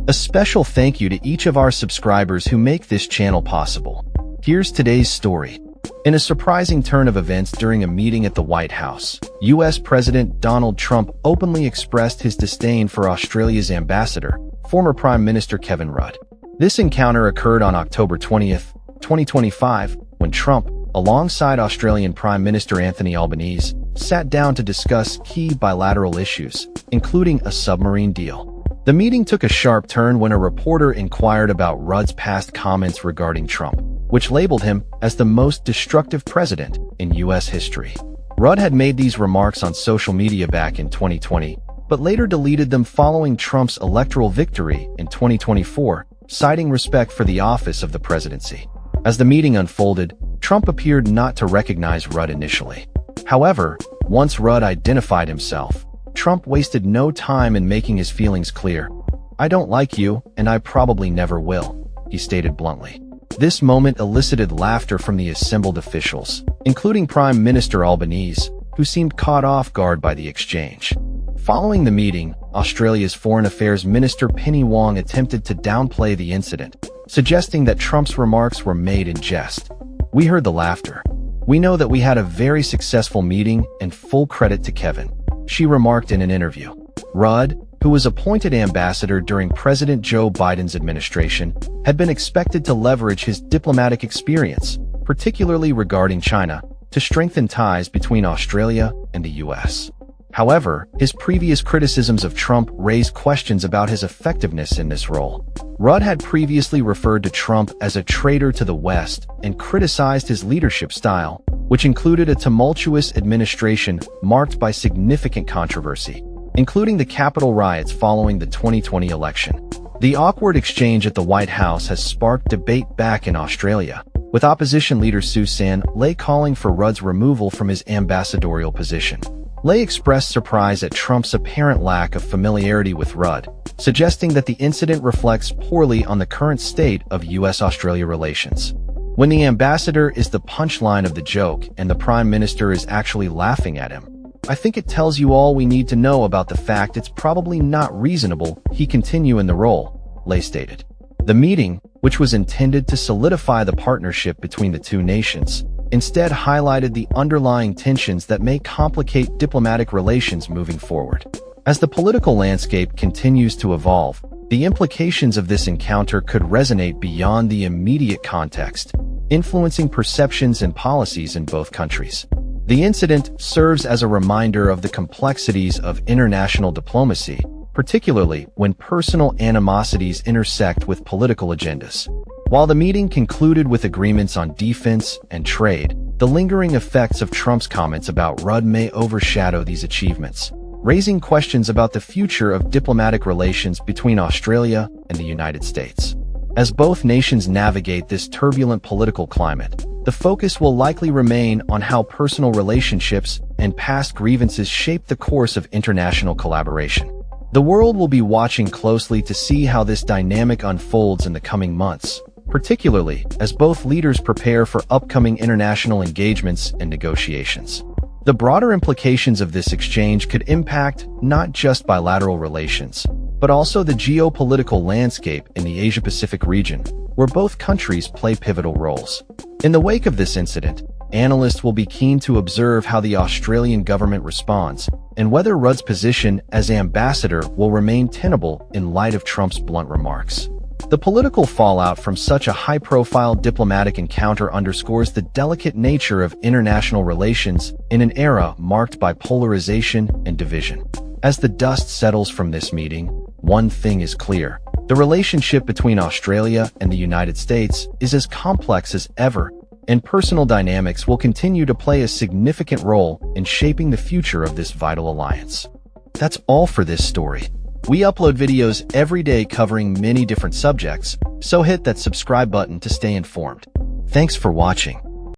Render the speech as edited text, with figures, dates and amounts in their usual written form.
A special thank you to each of our subscribers who make this channel possible. Here's today's story. In a surprising turn of events during a meeting at the White House, U.S. President Donald Trump openly expressed his disdain for Australia's ambassador, former Prime Minister Kevin Rudd. This encounter occurred on October 20th, 2025, when Trump, alongside Australian Prime Minister Anthony Albanese, sat down to discuss key bilateral issues, including a submarine deal. The meeting took a sharp turn when a reporter inquired about Rudd's past comments regarding Trump, which labeled him as the most destructive president in U.S. history. Rudd had made these remarks on social media back in 2020, but later deleted them following Trump's electoral victory in 2024, citing respect for the office of the presidency. As the meeting unfolded, Trump appeared not to recognize Rudd initially. However, once Rudd identified himself, Trump wasted no time in making his feelings clear. "I don't like you, and I probably never will," he stated bluntly. This moment elicited laughter from the assembled officials, including Prime Minister Albanese, who seemed caught off guard by the exchange. Following the meeting, Australia's Foreign Affairs Minister Penny Wong attempted to downplay the incident, suggesting that Trump's remarks were made in jest. "We heard the laughter. We know that we had a very successful meeting, and full credit to Kevin," she remarked in an interview. Rudd, who was appointed ambassador during President Joe Biden's administration, had been expected to leverage his diplomatic experience, particularly regarding China, to strengthen ties between Australia and the U.S. However, his previous criticisms of Trump raised questions about his effectiveness in this role. Rudd had previously referred to Trump as a traitor to the West and criticized his leadership style, which included a tumultuous administration marked by significant controversy, including the Capitol riots following the 2020 election. The awkward exchange at the White House has sparked debate back in Australia, with opposition leader Susan Ley calling for Rudd's removal from his ambassadorial position. Ley expressed surprise at Trump's apparent lack of familiarity with Rudd, suggesting that the incident reflects poorly on the current state of U.S.-Australia relations. When the ambassador is the punchline of the joke and the Prime Minister is actually laughing at him, I think it tells you all we need to know about the fact it's probably not reasonable he continue in the role, Ley stated. The meeting, which was intended to solidify the partnership between the two nations, instead highlighted the underlying tensions that may complicate diplomatic relations moving forward. As the political landscape continues to evolve, the implications of this encounter could resonate beyond the immediate context, influencing perceptions and policies in both countries. The incident serves as a reminder of the complexities of international diplomacy, particularly when personal animosities intersect with political agendas. While the meeting concluded with agreements on defense and trade, the lingering effects of Trump's comments about Rudd may overshadow these achievements, raising questions about the future of diplomatic relations between Australia and the United States. As both nations navigate this turbulent political climate, the focus will likely remain on how personal relationships and past grievances shape the course of international collaboration. The world will be watching closely to see how this dynamic unfolds in the coming months, particularly as both leaders prepare for upcoming international engagements and negotiations. The broader implications of this exchange could impact not just bilateral relations, but also the geopolitical landscape in the Asia-Pacific region, where both countries play pivotal roles. In the wake of this incident, analysts will be keen to observe how the Australian government responds, and whether Rudd's position as ambassador will remain tenable in light of Trump's blunt remarks. The political fallout from such a high-profile diplomatic encounter underscores the delicate nature of international relations in an era marked by polarization and division. As the dust settles from this meeting, one thing is clear: the relationship between Australia and the United States is as complex as ever, and personal dynamics will continue to play a significant role in shaping the future of this vital alliance. That's all for this story. We upload videos every day covering many different subjects, so hit that subscribe button to stay informed. Thanks for watching.